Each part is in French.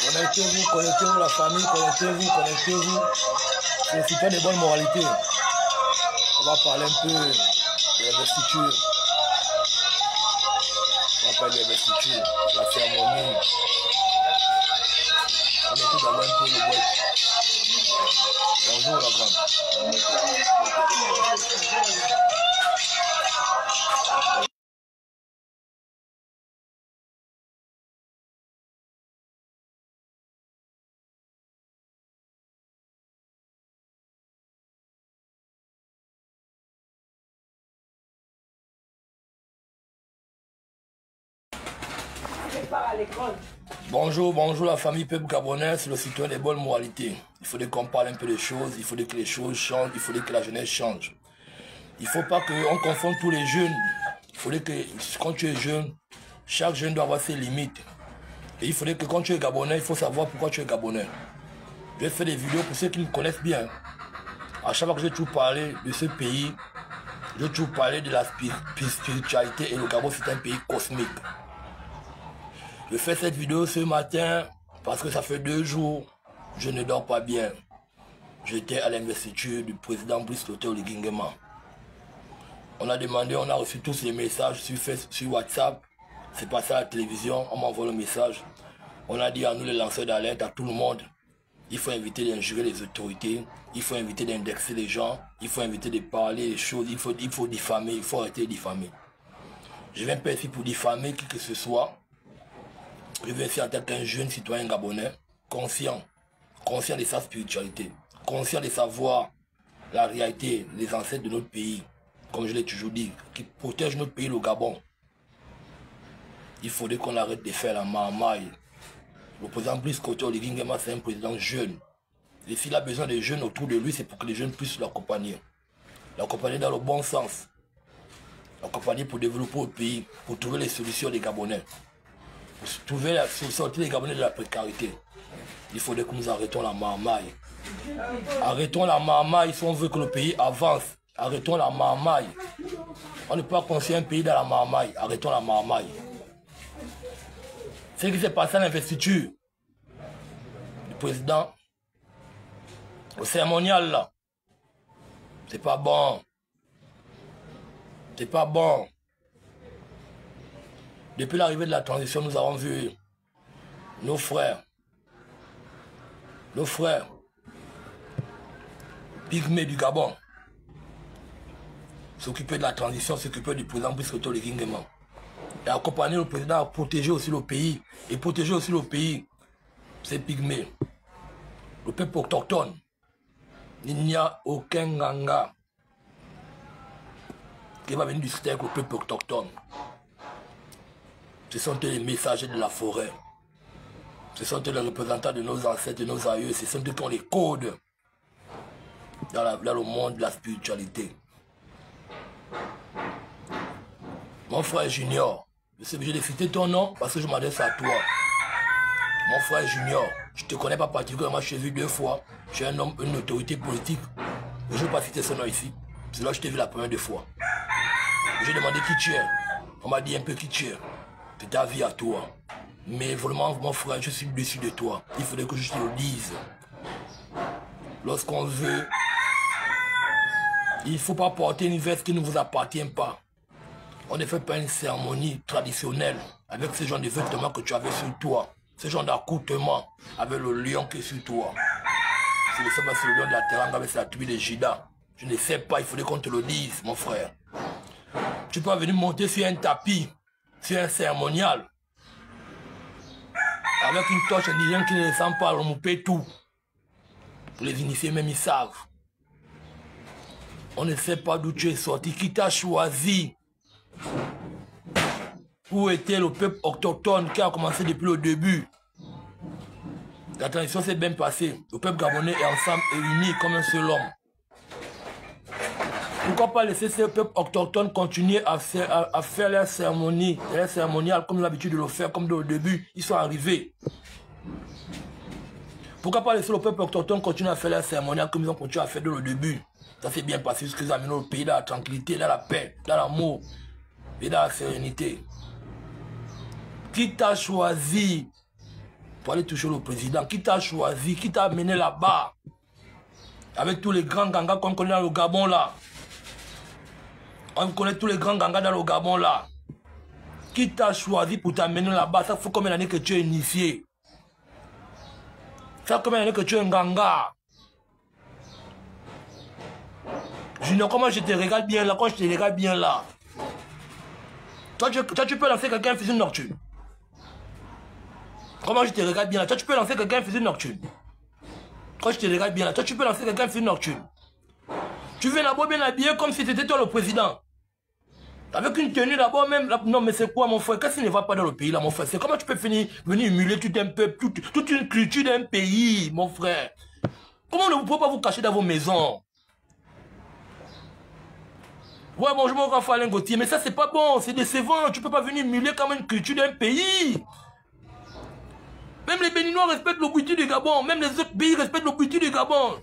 Connectez-vous la famille, connectez-vous. C'est super de bonne moralité. On va parler un peu de l'investiture. On va parler de l'investiture, la cérémonie. On est tout d'abord un peu le boîte. Bonjour la grande. Bonjour la famille peuple gabonais, c'est le citoyen des bonnes moralités. Il faut qu'on parle un peu des choses, il faut que les choses changent, il faut que la jeunesse change. Il ne faut pas qu'on confonde tous les jeunes. Il faudrait que quand tu es jeune, chaque jeune doit avoir ses limites. Et il faudrait que quand tu es gabonais, il faut savoir pourquoi tu es gabonais. Je vais faire des vidéos pour ceux qui me connaissent bien. À chaque fois que j'ai toujours parlé de ce pays, j'ai toujours parlé de la spiritualité et le Gabon c'est un pays cosmique. Je fais cette vidéo ce matin parce que ça fait 2 jours, je ne dors pas bien. J'étais à l'investiture du président Brice Oligui Nguema. On a demandé, on a reçu tous les messages sur WhatsApp. C'est passé à la télévision, on m'a envoyé le message. On a dit à nous les lanceurs d'alerte, à tout le monde, il faut éviter d'injurer les autorités, il faut éviter d'indexer les gens, il faut éviter de parler des choses, il faut diffamer, il faut arrêter de diffamer. Je viens pas ici pour diffamer qui que ce soit. Je viens ici en tant qu'un jeune citoyen gabonais, conscient de sa spiritualité, conscient de savoir la réalité, les ancêtres de notre pays, comme je l'ai toujours dit, qui protègent notre pays, le Gabon. Il faudrait qu'on arrête de faire la marmaille. Le président Brice Oligui Nguema, c'est un président jeune. Et s'il a besoin de jeunes autour de lui, c'est pour que les jeunes puissent l'accompagner. L'accompagner dans le bon sens. L'accompagner pour développer le pays, pour trouver les solutions des Gabonais. Pour sortir les Gabonais de la précarité. Il faudrait que nous arrêtons la marmaille. Arrêtons la marmaille si on veut que le pays avance. Arrêtons la marmaille. On ne peut pas construire un pays dans la marmaille. Arrêtons la marmaille. Ce qui s'est passé à l'investiture du président, au cérémonial là, c'est pas bon. C'est pas bon. Depuis l'arrivée de la transition, nous avons vu nos frères, pygmées du Gabon, s'occuper de la transition, s'occuper du président Brice Oligui Nguema. Et accompagner le président à protéger aussi le pays. Et protéger aussi le pays, c'est pygmées. Le peuple autochtone. Il n'y a aucun Nganga qui va venir discuter avec le peuple autochtone. Ce sont les messagers de la forêt. Ce sont les représentants de nos ancêtres, de nos aïeux. Ce sont eux qui ont les codes dans le monde de la spiritualité. Mon frère Junior, je suis obligé de citer ton nom parce que je m'adresse à toi. Mon frère Junior, je ne te connais pas particulièrement, je t'ai vu 2 fois. Je suis un homme, une autorité politique. Je ne vais pas citer ce nom ici. C'est là que je t'ai vu la première 2 fois. J'ai demandé qui tu es. On m'a dit un peu qui tu es. C'est ta vie à toi. Mais vraiment, mon frère, je suis dessus de toi. Il faudrait que je te le dise. Lorsqu'on veut, il ne faut pas porter une veste qui ne vous appartient pas. On ne fait pas une cérémonie traditionnelle avec ce genre de vêtements que tu avais sur toi. Ce genre d'accoutrement avec le lion qui est sur toi. C'est le lion de la Teranga avec la tribu de Jida. Je ne sais pas, il faudrait qu'on te le dise, mon frère. Tu peux venir monter sur un tapis, sur un cérémonial, avec une torche indigène qui ne descend pas, remouper tout. Pour les initiés, même ils savent. On ne sait pas d'où tu es sorti, qui t'a choisi. Où était le peuple autochtone qui a commencé depuis le début? La transition s'est bien passée. Le peuple gabonais est ensemble et uni comme un seul homme. Pourquoi pas laisser ce peuple autochtone continuer à faire leurs cérémonies, les cérémoniales comme l'habitude de le faire, comme au début, ils sont arrivés. Pourquoi pas laisser le peuple autochtone continuer à faire leurs cérémoniales comme ils ont continué à faire dès le début? Ça s'est bien passé jusqu'à amener le pays dans la tranquillité, dans la paix, dans l'amour et dans la sérénité. Qui t'a choisi pour aller toucher le président. Qui t'a choisi, qui t'a amené là-bas? Avec tous les grands gangas qu'on connaît dans le Gabon là. On connaît tous les grands gangas dans le Gabon là. Qui t'a choisi pour t'amener là-bas? Ça fait combien d'années que tu es initié? Ça fait combien d'années que tu es un ganga? Junior, comment je te regarde bien là? Quand je te regarde bien là. Toi, tu peux lancer quelqu'un un fusil nocturne. Comment je te regarde bien là? Toi, tu peux lancer quelqu'un un fusil nocturne. Quand je te regarde bien là, toi, tu peux lancer quelqu'un un fusil nocturne. Tu viens d'abord bien habillé comme si c'était toi le président. Avec une tenue d'abord même. Non, mais c'est quoi, mon frère? Qu'est-ce qui ne va pas dans le pays là, mon frère? C'est comment tu peux venir humilier tout un peuple, toute une culture d'un pays, mon frère? Comment ne pouvez pas vous cacher dans vos maisons? Ouais, bonjour, mon Raphaël Gauthier, mais ça, c'est pas bon, c'est décevant. Tu peux pas venir humilier comme une culture d'un pays. Même les Béninois respectent l'obéitude du Gabon. Même les autres pays respectent l'obéitude du Gabon.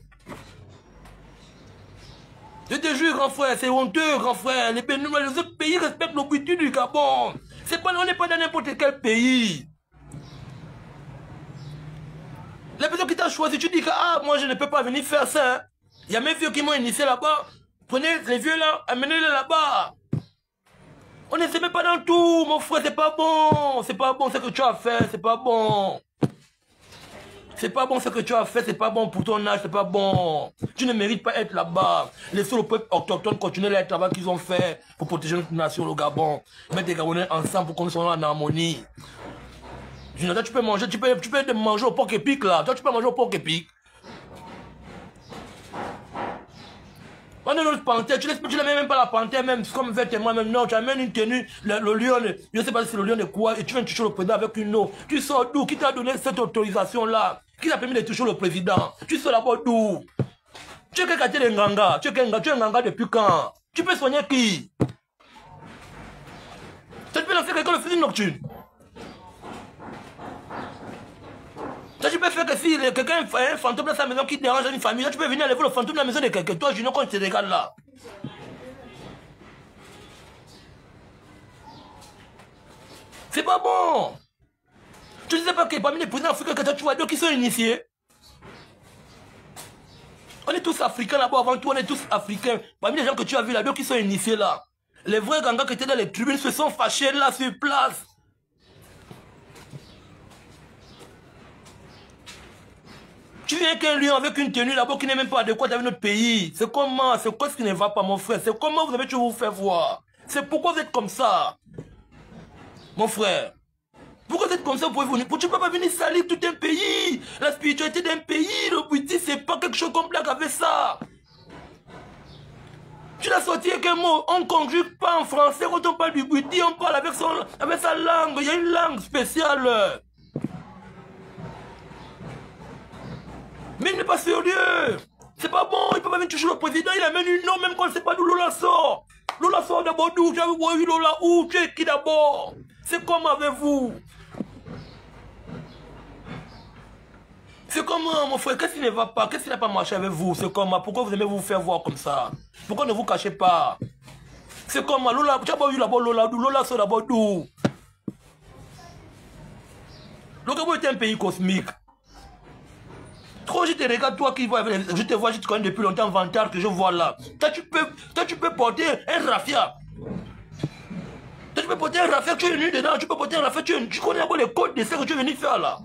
Je te jure, grand frère, c'est honteux, grand frère. Les Béninois, les autres pays respectent l'obéitude du Gabon. On n'est pas dans n'importe quel pays. Les personnes qui t'ont choisi, tu dis que, ah, moi, je ne peux pas venir faire ça. Il y a mes vieux qui m'ont initié là-bas. Prenez les vieux là, amenez-les là-bas. On ne se met pas dans tout, mon frère, c'est pas bon. C'est pas bon ce que tu as fait, c'est pas bon. C'est pas bon ce que tu as fait, c'est pas bon pour ton âge, c'est pas bon. Tu ne mérites pas être là-bas. Laissez le peuple autochtone continuer le travail qu'ils ont fait pour protéger notre nation, le Gabon. Mettre les Gabonais ensemble pour qu'on soit en harmonie. Toi, tu peux manger, tu peux manger au porc épic là. Toi, tu peux manger au porc épic. On est notre panthère, tu n'as même pas la panthère, même comme vêtement, même non, tu amènes une tenue, le lion, je ne sais pas si c'est le lion de quoi, et tu viens toucher le président avec une eau. Tu sors d'où? Qui t'a donné cette autorisation-là? Qui t'a permis de toucher le président? Tu sors là-bas d'où? Tu es quel quartier de Nganga? Tu es un Nganga depuis quand? Tu peux soigner qui? Tu peux lancer quelqu'un le fusil nocturne? Toi, tu peux faire que si quelqu'un a un fantôme dans sa maison qui dérange une famille, là, tu peux venir enlever le fantôme dans la maison de quelqu'un. Toi, Junior, quand tu te regardes là. C'est pas bon. Tu ne sais pas que parmi les présidents africains que tu vois d'autres qui sont initiés. On est tous africains là-bas avant tout, on est tous africains. Parmi les gens que tu as vus là, d'autres qui sont initiés là. Les vrais gangas qui étaient dans les tribunes se sont fâchés là sur place. Tu viens qu'un lion avec une tenue là-bas qui n'est même pas adéquate avec notre pays. C'est comment? C'est quoi ce qui ne va pas, mon frère? C'est comment vous avez toujours vous faire voir? C'est pourquoi vous êtes comme ça? Mon frère. Pourquoi vous êtes comme ça? Tu ne peux pas venir salir tout un pays. La spiritualité d'un pays, le bouddhisme, c'est pas quelque chose qu'on blague avec ça. Tu l'as sorti avec un mot. On ne conjugue pas en français. Quand on parle du bouddhisme, on parle avec sa langue. Il y a une langue spéciale. Mais il n'est pas sérieux. C'est pas bon. Il peut pas venir toucher le président. Il amène une nom même quand on ne sait pas d'où Lola sort. Lola sort d'abord d'où? J'avais vu Lola où? Tu es qui d'abord? C'est comment avec vous? C'est comment, mon frère? Qu'est-ce qui ne va pas? Qu'est-ce qui n'a pas marché avec vous? C'est comment? Pourquoi vous aimez vous faire voir comme ça? Pourquoi ne vous cachez pas? C'est comment? Lola, tu as pas vu d'abord Lola d'où? Lola sort d'abord d'où? Le Gabon est un pays cosmique. Trop, je te regarde, toi qui vois, je te vois, je te connais depuis longtemps, vantard que je vois là. Toi, tu peux porter un raffia. Toi, tu peux porter un raffia, tu es venu dedans, tu peux porter un raffia, tu connais d'abord les codes de ce que tu es venu faire là.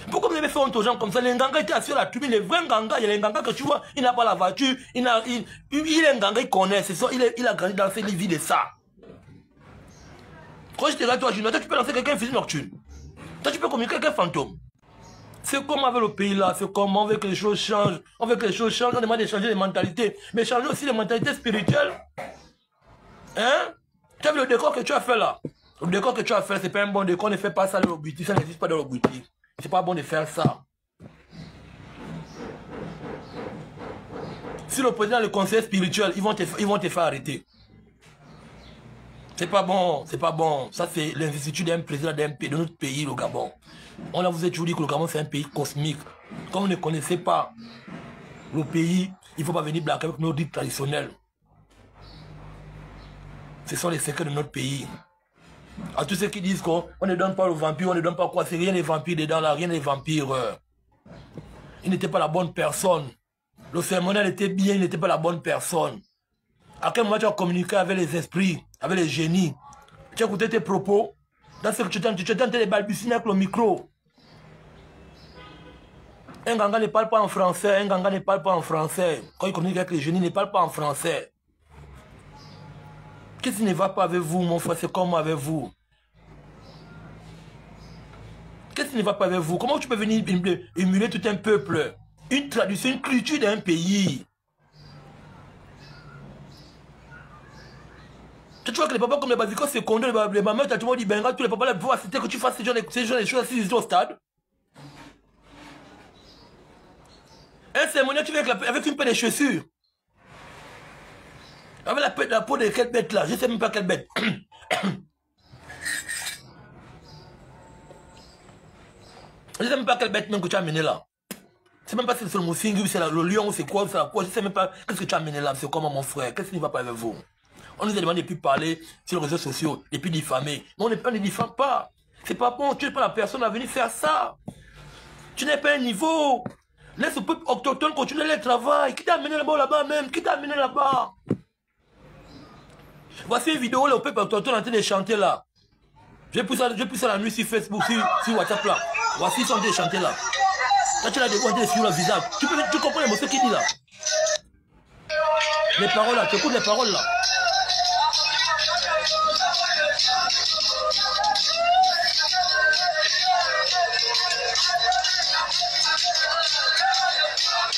Pourquoi vous avez fait honte aux gens comme ça? Les Nganga étaient assis à la tribune, les vrais Nganga, il y a les Nganga que tu vois, il n'a pas la voiture, il est un Nganga, il connaît, c'est ça, il a grandi dans ses vies de ça. Quand je te regarde, toi, Junior, toi, tu peux lancer quelqu'un un fusil nocturne. Toi, tu peux communiquer avec un fantôme. C'est comme avec le pays là, c'est comme on veut que les choses changent. On veut que les choses changent, on demande de changer les mentalités. Mais changer aussi les mentalités spirituelles. Hein? Tu as vu le décor que tu as fait là? Le décor que tu as fait, c'est pas un bon décor, on ne fait pas ça dans le boutique, ça n'existe pas dans le boutique. C'est pas bon de faire ça. Si le président le conseil spirituel, ils vont te faire arrêter. C'est pas bon, c'est pas bon. Ça, c'est l'investiture d'un président d'un pays, de notre pays, le Gabon. On a vous a toujours dit que le Gabon, c'est un pays cosmique. Quand on ne connaissait pas le pays, il ne faut pas venir blaguer avec nos rites traditionnels. Ce sont les secrets de notre pays. À tous ceux qui disent qu'on ne donne pas le vampire, on ne donne pas quoi, c'est rien les vampires dedans là, rien les vampires. Il n'était pas la bonne personne. Le cérémonial était bien, il n'était pas la bonne personne. À quel moment tu as communiqué avec les esprits, avec les génies? Tu as écouté tes propos? Dans ce que tu es en train de balbutier avec le micro. Un ganga ne parle pas en français, un ganga ne parle pas en français. Quand il communique avec les génies, il ne parle pas en français. Qu'est-ce qui ne va pas avec vous, mon frère? C'est comme avec vous. Qu'est-ce qui ne va pas avec vous? Comment tu peux venir émuler tout un peuple? Une tradition, une culture d'un pays. Tu vois que les papas comme les basicos secondaires, les mamans, tu vois, dit benga, tous les papas là, pour assister que tu fasses ces gens de choses ici au stade. Un cérémonial, tu viens avec une paire de chaussures. Avec la peau de quelle bête là? Je ne sais même pas quelle bête. Je ne sais même pas quelle bête même que tu as amené là. Je ne sais même pas si c'est le moussingue, c'est le lion, ou c'est quoi, c'est la quoi. Je ne sais même pas qu'est-ce que tu as amené là. C'est comment mon frère? Qu'est-ce qui ne va pas avec vous? On nous a demandé de plus parler sur les réseaux sociaux, et puis diffamer. Mais on ne diffame pas. C'est pas bon, tu n'es pas la personne à venir faire ça. Tu n'es pas un niveau. Laisse le peuple autochtone continuer le travail. Qui t'a amené là-bas même? Qui t'a amené là-bas? Voici une vidéo, le peuple autochtone en train de chanter là. J'ai poussé ça la nuit sur Facebook, sur WhatsApp là. Voici, ils sont en train de chanter là. Là, tu as des voix sur le visage. Tu comprends les mots qu'il dit là? Les paroles là, tu écoutes les paroles là.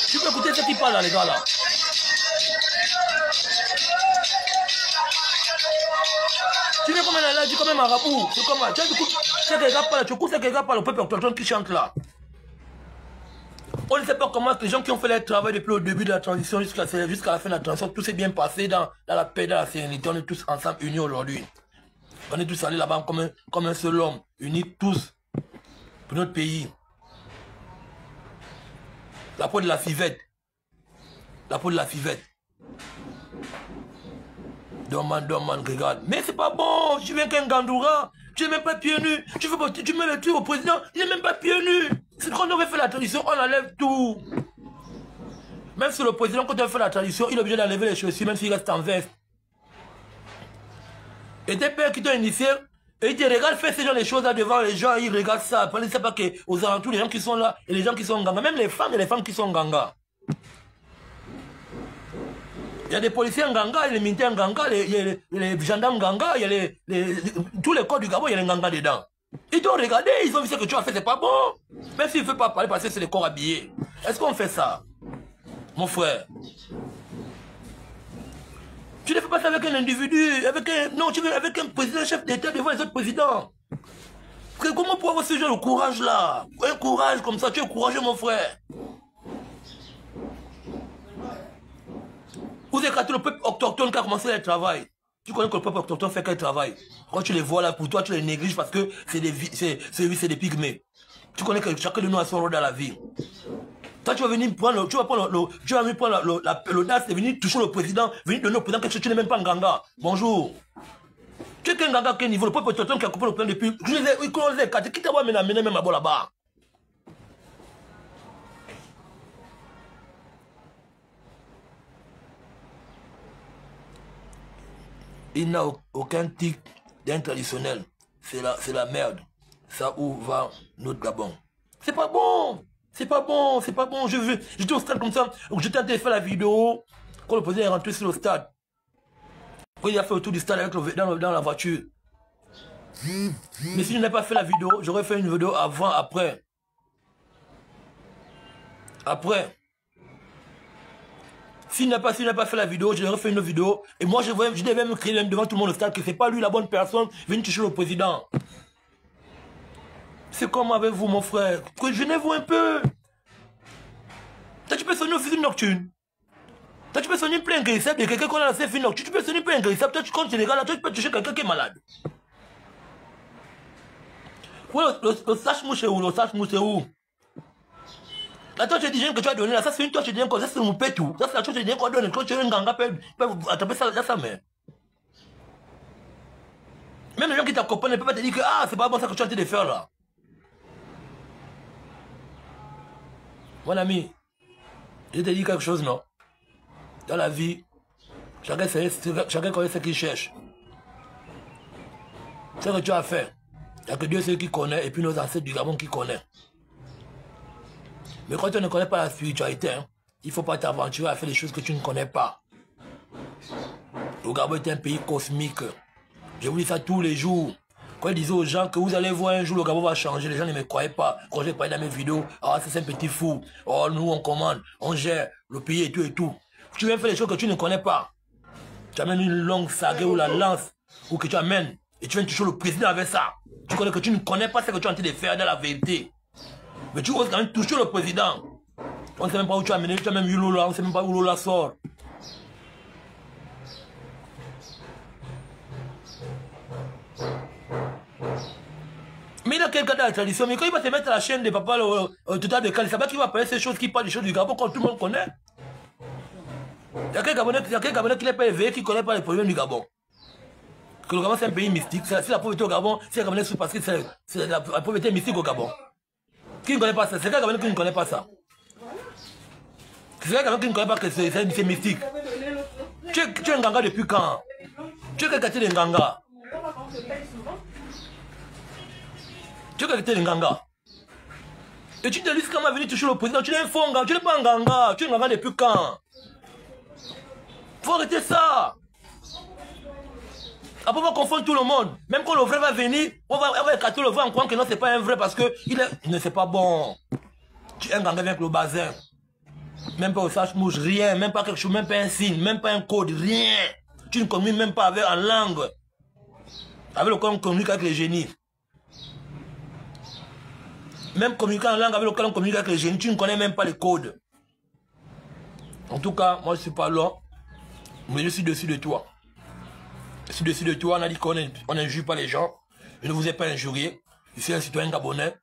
Tu peux écouter ce qui parle là, les gars là. Tu viens comme un là, tu es comme un marabout. C'est comme un. Tu écoutes ce que les gars parlent, tu écoutes ce que les gars parlent au peuple autochtone qui chante là. On ne sait pas comment les gens qui ont fait leur travail depuis le début de la transition jusqu'à la fin de la transition, tout s'est bien passé dans la paix, dans la sérénité. On est tous ensemble, unis aujourd'hui. On est tous allés là-bas comme un seul homme, unis tous pour notre pays. La peau de la fivette. La peau de la fivette. Dorman, regarde. Mais c'est pas bon. Tu viens qu'un Gandoura. Tu n'es même pas pieds nus. Tu mets le truc au président. Il n'est même pas pieds nus. C'est quand on aurait fait la tradition, on enlève tout. Même si le président, quand on fait la tradition, il est obligé d'enlever les chaussures, même s'il reste en veste. Et tes pères qui t'ont initié, et ils te regardent faire ces genre de choses là devant les gens, ils regardent ça. Ils ne savent pas qu'aux alentours, les gens qui sont là, et les gens qui sont ganga, même les femmes, et les femmes qui sont ganga. Il y a des policiers en ganga, il y a les militaires en ganga, il y a les gendarmes en ganga, il y a tous les corps du Gabon, il y a les ganga dedans. Ils t'ont regardé, ils ont vu ce que tu as fait, c'est pas bon. Même s'il ne fait pas parler parce que c'est les corps habillés. Est-ce qu'on fait ça, mon frère? Tu ne fais pas ça avec un individu, non, tu veux avec un président, chef d'État devant les autres présidents. Comment pour avoir ce genre de courage là? Un courage comme ça, tu es courageux, mon frère. Vous écartez le peuple autochtone qui a commencé le travail. Tu connais que le peuple autochtone fait quel travail? Quand tu les vois là, pour toi, tu les négliges parce que c'est des pygmées. Tu connais que chacun de nous a son rôle dans la vie. Toi, tu vas venir prendre l'audace de venir toucher le président, venir donner au président quelque chose, tu n'es même pas en ganga. Bonjour. Tu es qu'un ganga à quel niveau? Le peuple autochtone qui a coupé le président depuis. Ils connaissent les écartés. Qui t'a amené même là-bas? Il n'a aucun tic d'un traditionnel. C'est la merde. Ça où va notre Gabon. C'est pas bon. C'est pas bon. C'est pas bon. J'étais au stade comme ça. J'étais en train de faire la vidéo. Quand le président est rentré sur le stade. Quand il a fait le tour du stade avec dans la voiture. Mais si je n'avais pas fait la vidéo, j'aurais fait une vidéo avant, après. Après. S'il n'a pas fait la vidéo, je lui aurais fait une vidéo. Et moi, je devais même crier devant tout le monde le stade que c'est pas lui la bonne personne. Venez toucher le président. C'est comme avec vous, mon frère. Gênez-vous un peu. Toi, tu peux sonner au fusil nocturne. Toi, tu peux sonner plein ingressable de quelqu'un qu'on a lancé fusil nocturne. Tu peux sonner plein ingressable. Toi, tu comptes les gars là. Toi, tu peux toucher quelqu'un qui est malade. Oui, le sache-mouche c'est où? Le sache-mouche c'est où? La torche d'hygiène que tu as donnée là, ça c'est une torche d'hygiène, ça c'est mon pétou. Ça c'est la torche d'hygiène qu'on donne. Quand tu as un ganga, peut attraper ça dans sa main. Même les gens qui t'accompagnent ne peuvent pas te dire que ah, c'est pas bon ça que tu es en train de faire là. Mon ami, je te dis quelque chose, non? Dans la vie, chacun connaît ce qu'il cherche. Ce que tu as fait, il n'y a que Dieu seul qui connaît et puis nos ancêtres du Gabon qui connaissent. Mais quand tu ne connais pas la spiritualité, hein, il ne faut pas t'aventurer à faire des choses que tu ne connais pas. Le Gabon est un pays cosmique. Je vous dis ça tous les jours. Quand je disais aux gens que vous allez voir un jour le Gabon va changer, les gens ne me croyaient pas. Quand j'ai parlé dans mes vidéos, ah c'est un petit fou. Oh nous on commande, on gère le pays et tout et tout. Tu viens faire des choses que tu ne connais pas. Tu amènes une longue saga ou la lance, ou que tu amènes, et tu viens toucher le président avec ça. Tu connais que tu ne connais pas ce que tu es en train de faire dans la vérité. Mais tu oses quand même toucher le président. On ne sait même pas où tu as amené, tu as même eu Lola, on ne sait même pas où Lola sort. Mais il a quelqu'un dans la tradition, mais quand il va se mettre à la chaîne de papa total de Kali, c'est pas qu'il va parler ces choses qui parlent des choses du Gabon quand tout le monde connaît. Il y a quelqu'un Gabonais qui n'est pas éveillé, qui ne connaît pas les problèmes du Gabon. Que le Gabon c'est un pays mystique, c'est la pauvreté au Gabon, c'est Gabonais parce que c'est la pauvreté mystique au Gabon. Qui ne connaît pas ça? C'est quelqu'un qui ne connaît pas ça. C'est quelqu'un qui ne connaît pas que c'est mystique. Tu es un ganga depuis quand? Tu es quel quartier de Nganga? Tu es quel quartier de Nganga? Et tu te dis comment venir toucher le président? Tu es un faux ganga, tu n'es pas un ganga. Tu es un ganga depuis quand? Faut arrêter ça. Après, on va confondre tout le monde. Même quand le vrai va venir, on va écarter le vrai en croyant que non, c'est pas un vrai parce que il ne c'est pas bon. Tu es un ganga avec le bazin. Même pas au sache-mouche, rien. Même pas quelque chose, même pas un signe, même pas un code, rien. Tu ne communiques même pas avec en langue. Avec le code, on communique avec les génies. Même communiquer en langue avec lequel on communique avec les génies, tu ne connais même pas les codes. En tout cas, moi je ne suis pas là, mais je suis dessus de toi. Je suis dessus de toi, on a dit qu'on n'injure pas les gens. Je ne vous ai pas injurié. Je suis un citoyen gabonais.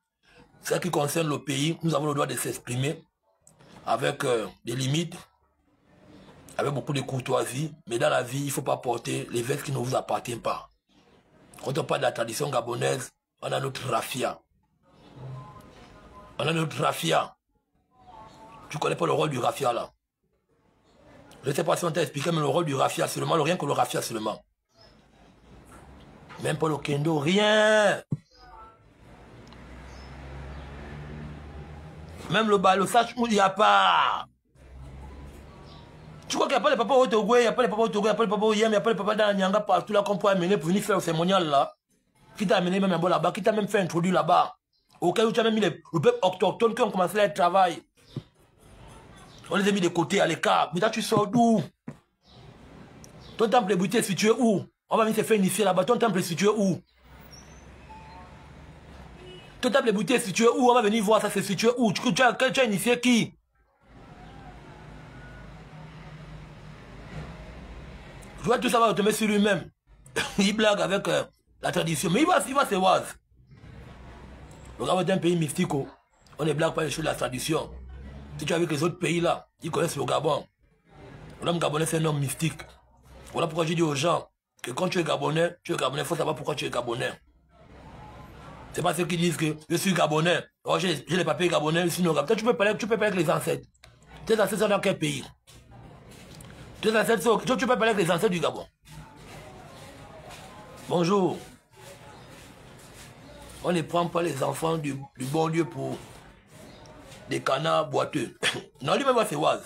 Ce qui concerne le pays, nous avons le droit de s'exprimer avec des limites, avec beaucoup de courtoisie. Mais dans la vie, il ne faut pas porter les vestes qui ne vous appartiennent pas. Quand on parle de la tradition gabonaise, on a notre raffia. On a notre raffia. Tu ne connais pas le rôle du raffia là. Je ne sais pas si on t'a expliqué, mais le rôle du raffia seulement, rien que le raffia seulement. Même pas le kendo, rien. Même le bal, le sache, il n'y a pas. Tu crois qu'il n'y a pas les papas au Togo, il n'y a pas les papas au Togo, il n'y a pas les papas au Yem, il n'y a pas les papas dans la Nyanga partout là qu'on peut amener pour venir faire le cérémonial là. Qui t'a amené même un bon là-bas, qui t'a même fait introduire là-bas. Au cas où tu as même mis le peuple autochtone qui ont commencé à travailler. On les a mis de côté à l'écart. Mais là tu sors d'où? Ton temple de beauté est situé où? On va venir se faire initier là-bas. Ton temple est situé où? Ton temple de beauté est situé où? On va venir voir ça, c'est situé où? Tu as initié qui? Je vois tout ça va retomber sur lui-même. Il blague avec la tradition. Mais il va se voir. Le Gabon est un pays mystique. On ne blague pas les choses de la tradition. Si tu es avec les autres pays là, ils connaissent le Gabon. L'homme gabonais c'est un homme mystique. Voilà pourquoi je dis aux gens que quand tu es gabonais, il faut savoir pourquoi tu es gabonais. C'est pas ceux qui disent que je suis gabonais. Oh, j'ai les papiers gabonais, je suis non gabonais. Tu peux parler avec les ancêtres. Tes ancêtres sont dans quel pays? Tes ancêtres sont... Tu peux parler avec les ancêtres du Gabon. Bonjour. On ne prend pas les enfants du bon Dieu pour des canards boiteux. Non, lui-même va se voir.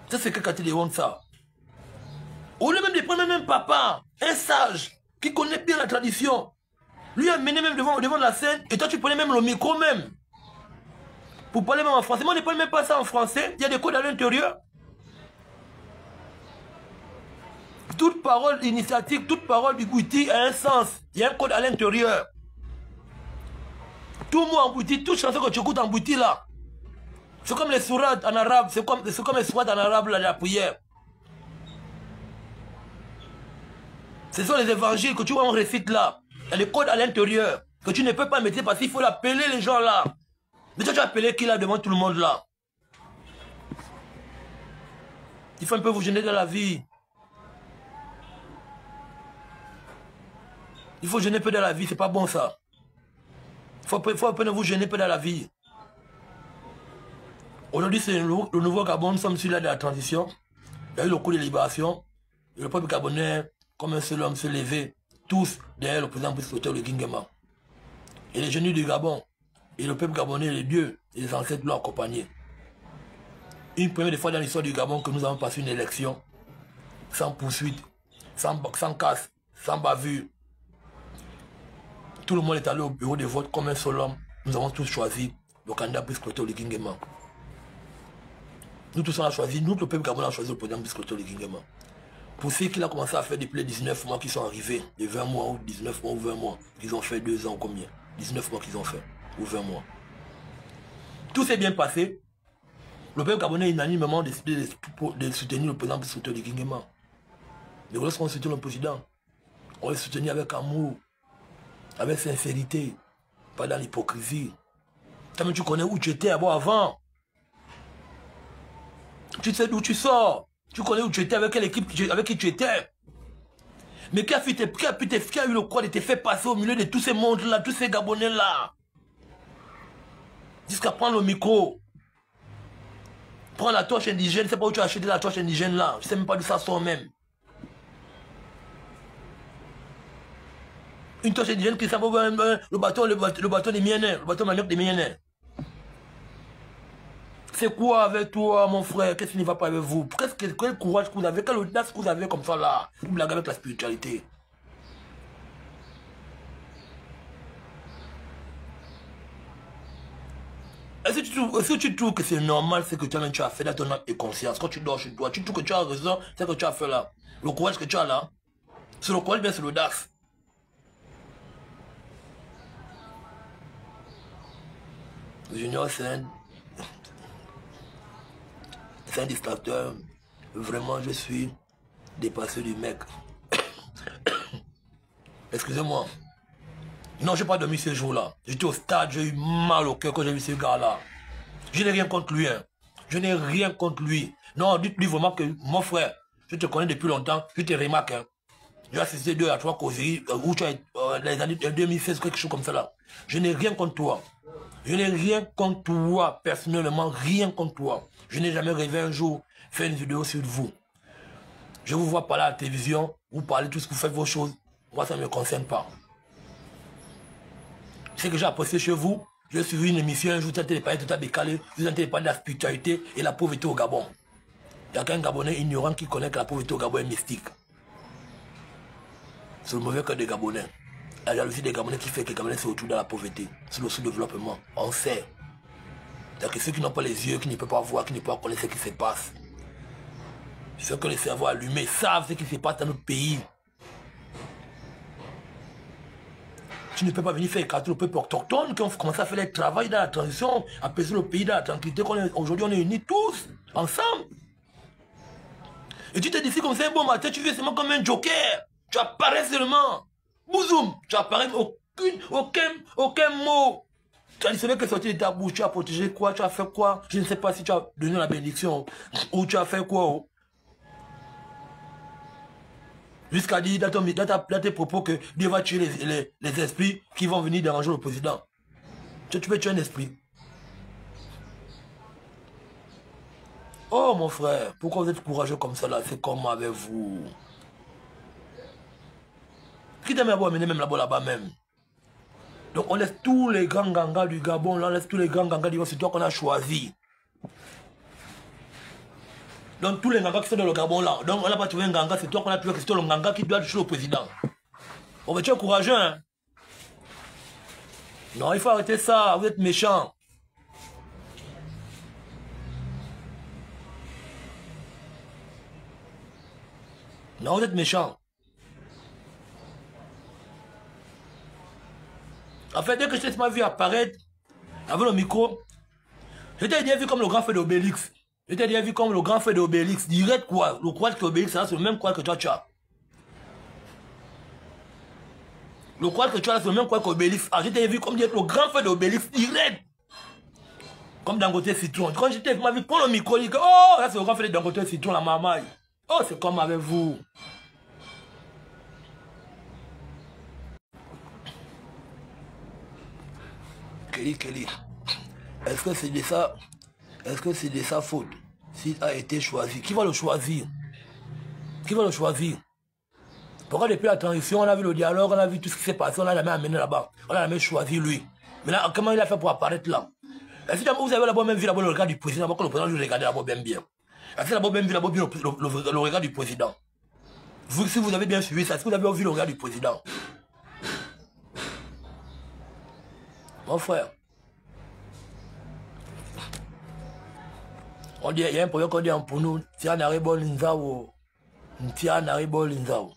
Ça, c'est que quand il honte ça. Ou lui-même de prendre même papa, un sage, qui connaît bien la tradition. Lui a mené même devant la scène, et toi tu prenais même le micro même. Pour parler même en français. Moi, on ne parle même pas ça en français. Il y a des codes à l'intérieur. Toute parole initiatique, toute parole du Bouti a un sens. Il y a un code à l'intérieur. Tout mot en Bouti, toute chanson que tu écoutes en Bouti là. C'est comme les sourates en arabe. C'est comme les sourates en arabe là, de la prière. Ce sont les évangiles que tu vois, on récite là. Il y a des codes à l'intérieur que tu ne peux pas mettre parce qu'il faut l'appeler les gens là. Mais toi, tu as appelé qui là devant tout le monde là? Il faut un peu vous gêner dans la vie. Il faut gêner peu dans la vie, c'est pas bon ça. Il faut apprendre à vous gêner peu dans la vie. Aujourd'hui, c'est le nouveau Gabon, nous sommes sur l'âge de la transition. Il y a eu le coup de libération. Et le peuple gabonais, comme un seul homme, se lever, tous derrière le président Brice Clotaire Nguema. Et les génies du Gabon, et le peuple gabonais, les dieux, et les ancêtres l'ont accompagné. Une première fois dans l'histoire du Gabon que nous avons passé une élection sans poursuite, sans casse, sans bavure. Tout le monde est allé au bureau de vote comme un seul homme. Nous avons tous choisi le candidat Brice Clotaire Nguema. Nous tous on a choisi, nous le peuple gabonais a choisi le président Brice Clotaire Nguema. Pour ce qu'il a commencé à faire depuis les 19 mois qui sont arrivés, les 20 mois ou 19 mois ou 20 mois, ils ont fait 2 ans ou combien? 19 mois qu'ils ont fait, ou 20 mois. Tout s'est bien passé. Le peuple gabonais a unanimement décidé de soutenir le président Brice Clotaire Nguema. Mais lorsqu'on soutient le président, on le soutenir avec amour, avec sincérité, pas dans l'hypocrisie. Toi-même tu connais où tu étais avant. Tu sais d'où tu sors. Tu connais où tu étais, avec quelle équipe avec qui tu étais. Mais qui a eu le courage de te faire passer au milieu de tous ces mondes-là, tous ces Gabonais-là. Jusqu'à prendre le micro. Prendre la torche indigène, je ne sais pas où tu as acheté la torche indigène là. Je ne sais même pas d'où ça sort même. Une torche indigène qui s'appelle le bâton des Mienais, le bâton manioc des Mienais. C'est quoi avec toi, mon frère? Qu'est-ce qui ne va pas avec vous? Quel courage que vous avez? Quelle audace que vous avez comme ça là? Vous blaguez avec la spiritualité. Est-ce que tu trouves que c'est normal ce que tu as fait dans ton âme et conscience? Quand tu dors chez toi, tu trouves que tu as raison, c'est ce que tu as fait là. Le courage que tu as là, c'est le courage, bien c'est l'audace. Junior, c'est un distracteur. Vraiment, je suis dépassé du mec. Excusez-moi. Non, je n'ai pas dormi ce jour-là. J'étais au stade, j'ai eu mal au cœur quand j'ai vu ce gars-là. Je n'ai rien contre lui. Hein. Je n'ai rien contre lui. Non, dites-lui vraiment que, mon frère, je te connais depuis longtemps, je te remarque. Hein. J'ai assisté 2 à 3 causeries où tu as les années 2016, quelque chose comme ça là. Je n'ai rien contre toi. Je n'ai rien contre toi, personnellement, rien contre toi. Je n'ai jamais rêvé un jour faire une vidéo sur vous. Je vous vois parler à la télévision, vous parlez tout ce que vous faites vos choses. Moi, ça ne me concerne pas. Ce que j'ai apprécié chez vous, j'ai suivi une émission un jour, vous avez parlé tout à décalé, vous avez parlé de la spiritualité et la pauvreté au Gabon. Il n'y a qu'un Gabonais ignorant qui connaît que la pauvreté au Gabon est mystique. C'est le mauvais cœur des Gabonais. La jalousie des Gabonais qui fait que les Gabonais se retrouvent dans la pauvreté. C'est le sous-développement. On sait. C'est-à-dire que ceux qui n'ont pas les yeux, qui ne peuvent pas voir, qui ne peuvent pas connaître ce qui se passe. Ceux que les cerveaux allumés savent ce qui se passe dans notre pays. Tu ne peux pas venir faire écarter le peuple autochtone qui ont commencé à faire le travail dans la transition, apaiser le pays dans la tranquillité. Aujourd'hui, on est unis tous, ensemble. Et tu te dis comme c'est un bon matin, tu viens seulement comme un joker. Tu apparais seulement. Bouzoum, tu apparais aucun mot. Tu as dit, c'est vrai que sorti de ta bouche, tu as protégé quoi, tu as fait quoi. Je ne sais pas si tu as donné la bénédiction ou tu as fait quoi. Oh. Jusqu'à dire dans tes propos que Dieu va tuer les esprits qui vont venir déranger le président. Tu peux tuer un esprit. Oh mon frère, pourquoi vous êtes courageux comme ça là? C'est comment avec vous? Qui t'aime amener même là-bas même? Donc on laisse tous les grands gangas du Gabon, là, on laisse tous les grands gangas du Gabon, c'est toi qu'on a choisi. Donc tous les gangas qui sont dans le Gabon là, donc on n'a pas trouvé un ganga, c'est toi qu'on a trouvé que c'est toi le ganga qui doit toucher le président. Oh mais tu es courageux hein? Non, il faut arrêter ça, vous êtes méchants. Non, vous êtes méchants. En fait, dès que je t'ai vu apparaître avec le micro, je t'ai déjà vu comme le grand frère d'Obélix. Je t'ai déjà vu comme le grand frère d'Obélix. Direct quoi? Le courage que Obélix a, c'est le même courage que toi tu as. Le courage que tu as, c'est le même courage qu'Obélix a. Je t'ai vu comme le grand frère d'Obélix. Direct. Comme Dangote Citron. Quand j'étais vu, prends le micro, il dit oh, là c'est le grand frère de Dangote Citron, la mamaille. Oh, c'est comme avec vous. Kelly. Est-ce que c'est de ça? Est-ce que c'est de sa faute s'il a été choisi? Qui va le choisir? Qui va le choisir? Pourquoi depuis la transition, on a vu le dialogue, on a vu tout ce qui s'est passé, on l'a jamais amené là-bas. On l'a jamais choisi lui. Mais là, comment il a fait pour apparaître là? Est-ce que vous avez d'abord même vu le regard du président? D'abord que le président, je regardais d'abord bien. Est-ce que d'abord même vu le regard du président? Vous, si vous avez bien suivi ça, est-ce que vous avez vu le regard du président? Mon frère. On dit, il y a un projet qu'on dit pour nous, Tia Naribol Linzao. Tia Naribol Linzao.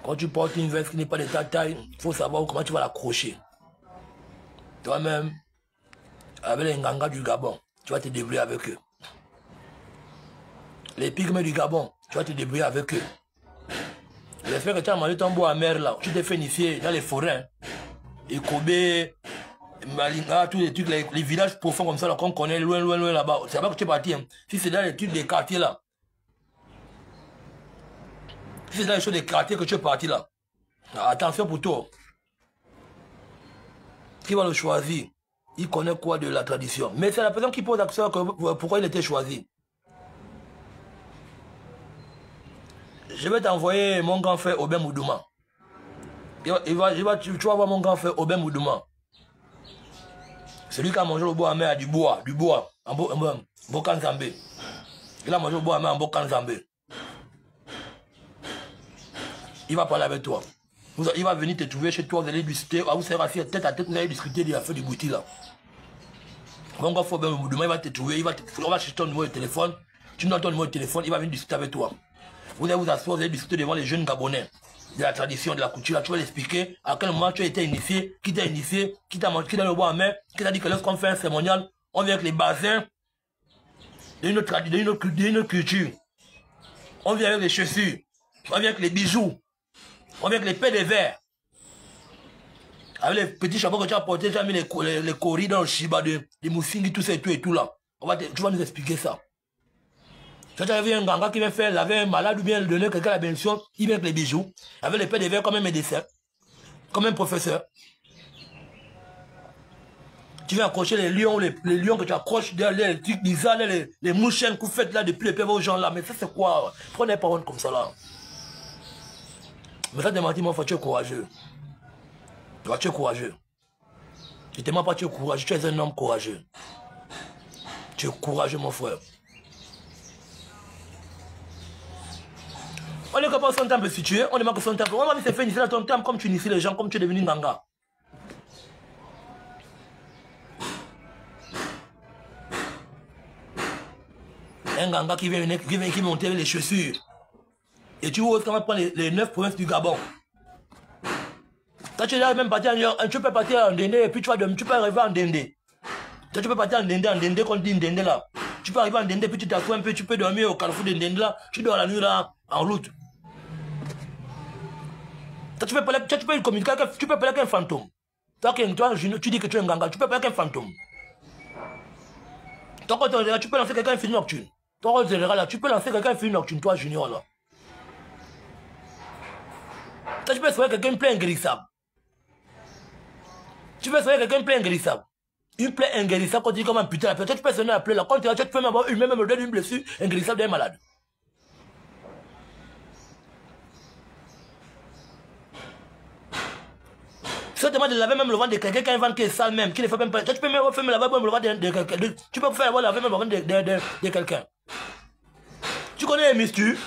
Quand tu portes une veste qui n'est pas de ta taille, il faut savoir comment tu vas l'accrocher. Toi-même, avec les Nganga du Gabon, tu vas te débrouiller avec eux. Les pygmées du Gabon, tu vas te débrouiller avec eux. J'espère que tu as mangé ton bois amer là, tu t'es fait initier dans les forêts. Et Kobe, Malinga, tous les trucs, les villages profonds comme ça qu'on connaît loin là-bas. C'est là que tu es parti. Hein. Si c'est dans les trucs des quartiers là. Si c'est dans les choses des quartiers que tu es parti là. Attention pour toi. Qui va le choisir? Il connaît quoi de la tradition? Mais c'est la personne qui pose la question pourquoi il était choisi. Je vais t'envoyer mon grand frère Obem Moudouma. Tu vas voir mon grand frère Obem Moudouma. Celui qui a mangé le bois amer à du bois, en Bokan Zambé. Il a mangé le bois amer en Bokan Zambé. Il va parler avec toi. Il va venir te trouver chez toi, vous allez discuter, vous serez assis tête à tête, vous allez discuter de la feuille du bouti là. Mon grand frère Obem Moudouma, il va te trouver, on va chercher ton numéro de téléphone, tu donnes ton numéro de téléphone, il va venir discuter avec toi. Vous allez vous asseoir, vous allez discuter devant les jeunes Gabonais de la tradition, de la couture. Tu vas l'expliquer à quel moment tu as été initié, qui t'a initié, qui t'a mangé, qui t'a le bois en main, qui t'a dit que lorsqu'on fait un cérémonial, on vient avec les bassins d'une autre culture. On vient avec les chaussures, on vient avec les bijoux, on vient avec les paix de verre. Avec les petits chapeaux que tu as portés, tu as mis les coris dans le shiba, les moussingi, tout ça et tout là. Tu vas nous expliquer ça. Tu as vu un ganga qui vient faire laver un malade ou bien donner quelqu'un la bénédiction, il vient avec les bijoux, avec les paix de verre comme un médecin, comme un professeur. Tu viens accrocher les lions, les lions que tu accroches, les trucs bizarres, les mouchins que vous faites là depuis les pèvres aux gens là. Mais ça c'est quoi? Prenez pas honte comme ça là. Mais ça te mentit, mon frère, tu es courageux. Toi, tu es courageux. Je te mens pas, tu es courageux, tu es un homme courageux. Tu es courageux, mon frère. On est capable de son temple situé, on est marqué son temple. On va se faire initier dans ton temple comme tu inities les gens, comme tu es devenu Nganga. Un Nganga qui vient monter avec les chaussures. Et tu oses quand même prendre les 9 provinces du Gabon. Toi, tu es là même parti tu peux partir en Dende et puis tu peux arriver en Dende. Toi, tu peux partir en Dende, quand on dit Dende là. Tu peux arriver en Dende, puis tu t'assois un peu, tu peux dormir au carrefour de Dende là. Tu dors la nuit là, en route. Toi, tu peux communiquer avec un fantôme. Toi, tu dis que tu es un Nganga, tu peux parler avec un fantôme. Toi, tu peux lancer quelqu'un un film nocturne. Toi, là, tu peux lancer quelqu'un un film nocturne, toi, Junior là. Toi, tu peux soigner quelqu'un une plaie inguérissable. Tu peux soigner quelqu'un une plaie inguérissable. Une plaie inguérissable, quand tu dis comment putain la plaie, tu peux soigner la plaie là. Quand tu peux même avoir même me donner une blessure inguérissable d'un malade. Si on te demande de laver même le ventre de quelqu'un qui invente qui est sale même, qui ne fait même pas. Tu peux même faire laver même le ventre de quelqu'un. Tu peux faire laver même le ventre de quelqu'un. Tu connais les mystures?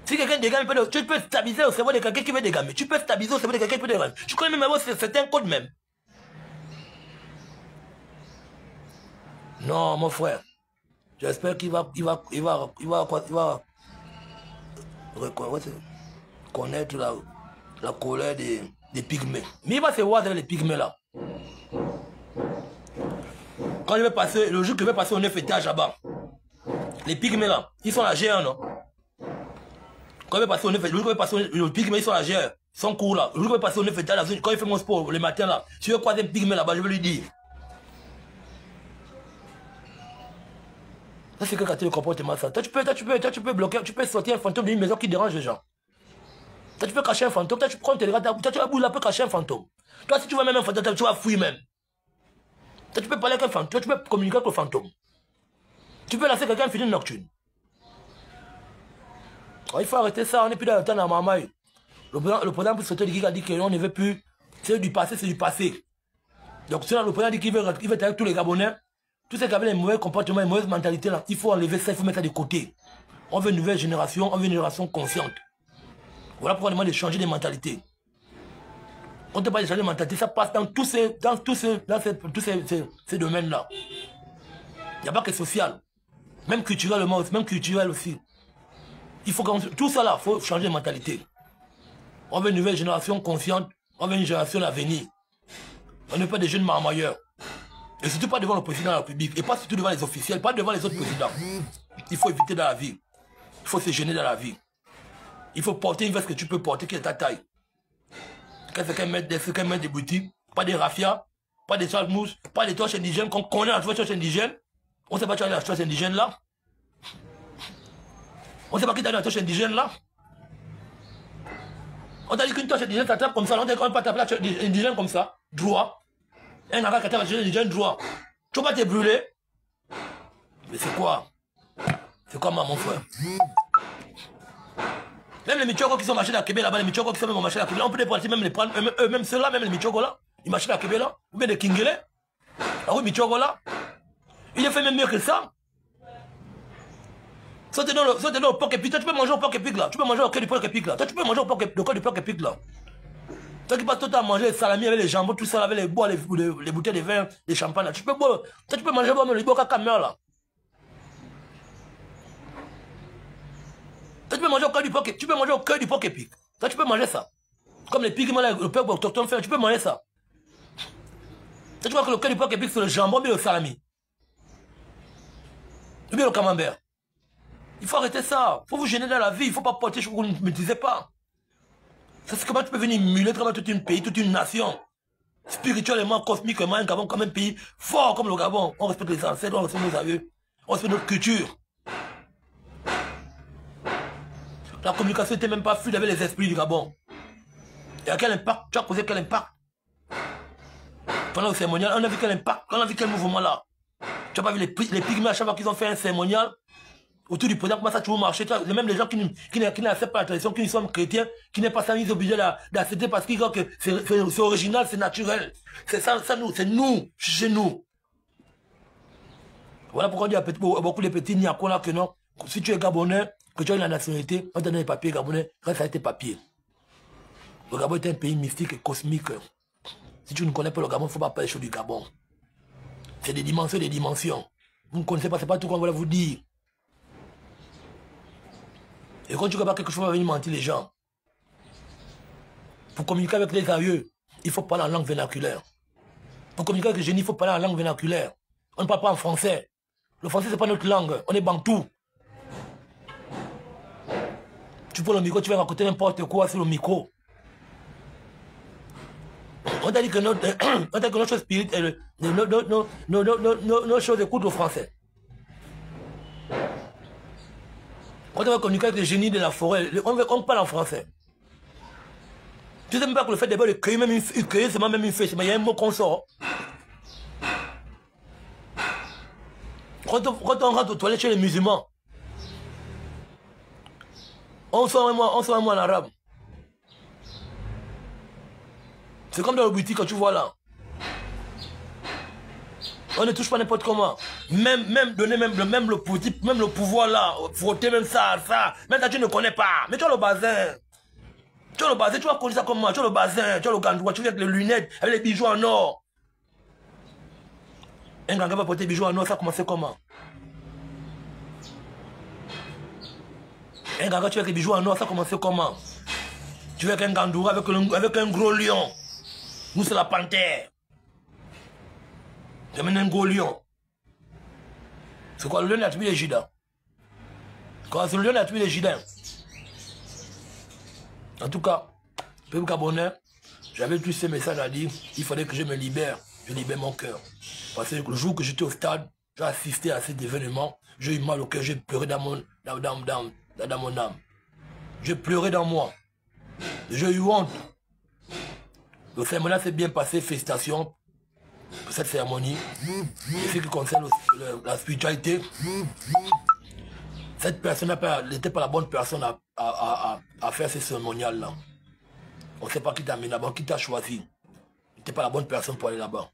Si quelqu'un dégamme, tu peux stabiliser au cerveau de quelqu'un qui veut dégamer. Tu peux stabiliser au cerveau de quelqu'un qui veut dégamer. Tu connais même avoir certains codes même. Non, mon frère. J'espère qu'il va connaître la colère des pygmées. Mais il va se voir avec les pygmées là. Quand je vais passer, le jour que je vais passer au 9 étage là-bas, les pygmées là, ils sont la GR, non? Quand je vais passer au 9 étage, le jour que je vais passer les pygmées, ils sont la GR, ils sont courts là. Le jour que je vais passer au 9 étage, là, quand je fais mon sport le matin là, si je croise un pygmée là-bas, je vais lui dire. Ça, c'est que le comportement ça. Toi, tu peux bloquer, tu peux sortir un fantôme d'une maison qui dérange les gens. Toi, tu peux cacher un fantôme, toi, tu prends tes regards, toi, tu vas bouger là pour cacher un fantôme. Toi, si tu vois même un fantôme, tu vas fouiller même. Toi, tu peux parler avec un fantôme, toi, tu peux communiquer avec le fantôme. Tu peux lancer quelqu'un finir une nocturne. Il faut arrêter ça, on n'est plus dans le temps de la mamaille. Le président pour sauter a dit qu'on ne veut plus. C'est du passé, c'est du passé. Donc, le président dit qu'il veut être avec tous les Gabonais. Tous ceux qui avaient les mauvais comportements, les mauvaises mentalités, là, il faut enlever ça, il faut mettre ça de côté. On veut une nouvelle génération, on veut une génération consciente. Voilà pourquoi on demande de changer de mentalité. Quand on parle de changer de mentalité, ça passe dans tous ces domaines-là. Il n'y a pas que social. Même culturellement, même culturel aussi. Il faut tout ça là, il faut changer de mentalité. On veut une nouvelle génération consciente, on veut une génération à venir. On ne veut pas des jeunes marmailleurs. Et surtout pas devant le président de la République. Et pas surtout devant les officiels, pas devant les autres présidents. Il faut éviter dans la vie. Il faut se gêner dans la vie. Il faut porter une veste que tu peux porter, qui est ta taille. Quand c'est qu'un mètre des boutiques, pas des raffias, pas des salmouches, pas des torches indigènes, qu'on connaît la torche indigène. On ne sait pas qui a la torche indigène là. On ne sait pas qui a la torche indigène là. On t'a dit qu'une torche indigène, ça tape comme ça. On ne peut pas taper la torche indigène comme ça. Droit. Un gars qui tape la torche indigène droit. Tu vas pas te brûler. Mais c'est quoi? C'est quoi, mon frère? Même les Michogos qui sont marchés à Québec là-bas, les Michogos qui sont même marchés à Québec, on peut les prendre, même les prendre, eux-mêmes ceux-là, même les Michogos là, ils marchaient à Québec là, ou bien les Kingele. Ah oui, Michogos là, il a fait même mieux que ça. Sautez dans le porc épic, toi tu peux manger au porc épic là, tu peux manger au cœur du porc épic là, toi tu peux manger au cœur du porc épic là. Toi qui passes tout le temps à manger les salamis avec les jambons, tout ça, avec les bois, les bouteilles de vin, les champagnes là, tu peux boire, toi tu peux manger même les bois caméra là. Toi, tu peux manger au cœur du porc, tu peux manger au cœur du porc épic. Toi, tu peux manger ça. Comme les pigments, le peuple autochtone fait, tu peux manger ça. Toi, tu vois que le cœur du porc épic, c'est le jambon, mais le salami. Ou bien le camembert. Il faut arrêter ça. Il faut vous gêner dans la vie. Il ne faut pas porter, je vous ne maîtrisez pas. Ça, c'est comment tu peux venir muler tout un pays, toute une nation. Spirituellement, cosmiquement, un Gabon comme un pays fort comme le Gabon. On respecte les ancêtres, on respecte nos aïeux. On respecte notre culture. La communication n'était même pas fluide avec les esprits du Gabon. Et à quel impact? Tu as causé quel impact? Pendant le cérémonial, on a vu quel impact? On a vu quel mouvement là? Tu n'as pas vu les pygmées à chaque fois qu'ils ont fait un cérémonial autour du président, comment ça toujours marché? Même les gens qui n'acceptent pas la tradition, qui sont chrétiens, qui n'aiment pas ça, ils sont obligés d'accepter parce qu'ils disent que c'est original, c'est naturel. C'est ça, c'est nous, chez nous. Voilà pourquoi on dit à beaucoup de petits Niako là que non, si tu es Gabonais, que tu as eu la nationalité, on te donne les papiers gabonais, reste avec tes papiers. Le Gabon est un pays mystique et cosmique. Si tu ne connais pas le Gabon, il ne faut pas parler du Gabon. C'est des dimensions, des dimensions. Vous ne connaissez pas, c'est pas tout qu'on va vous dire. Et quand tu ne connais pas quelque chose, on va venir mentir les gens. Pour communiquer avec les aïeux, il faut parler en langue vernaculaire. Pour communiquer avec les génies, il faut parler en langue vernaculaire. On ne parle pas en français. Le français, ce n'est pas notre langue. On est bantou. Tu prends le micro, tu vas raconter n'importe quoi sur le micro. On t'a dit que notre chose spirituelle, nos choses écoutent le français. Quand on va communiquer avec les génies de la forêt, on parle en français. Tu sais même pas que le fait de cueillir même une cueillir, c'est même une feuille, il y a un mot qu'on sort. Quand on rentre aux toilettes chez les musulmans, on sort un mot en arabe. C'est comme dans le boutique que tu vois là. On ne touche pas n'importe comment. Même donner le pouvoir là, frotter même ça. Même quand tu ne connais pas. Mais tu as le bazin. Tu vas connaître ça comment? Tu as le bazin, tu as le gandoua, tu viens avec les lunettes, avec les bijoux en or. Un ganga va porter des bijoux en or, ça commence comment? Un ganga, tu viens avec les bijoux en or, ça commence comment? Tu viens avec un gandoua, avec un gros lion. Nous, c'est la panthère. J'amène un gros lion. C'est quoi? Le lion a tué les Gidins. C'est le lion a tué les Gidins. En tout cas, peuple gabonais, j'avais tous ces messages à dire. Il fallait que je me libère. Je libère mon cœur. Parce que le jour que j'étais au stade, j'ai assisté à cet événement, j'ai eu mal au cœur, j'ai pleuré dans mon âme. J'ai pleuré dans moi. J'ai eu honte. Le cérémonie s'est bien passé, félicitations pour cette cérémonie. Et ce qui concerne la spiritualité, cette personne n'était pas la bonne personne à faire ce cérémonial-là. On ne sait pas qui t'a amené là-bas, qui t'a choisi. Tu n'es pas la bonne personne pour aller là-bas.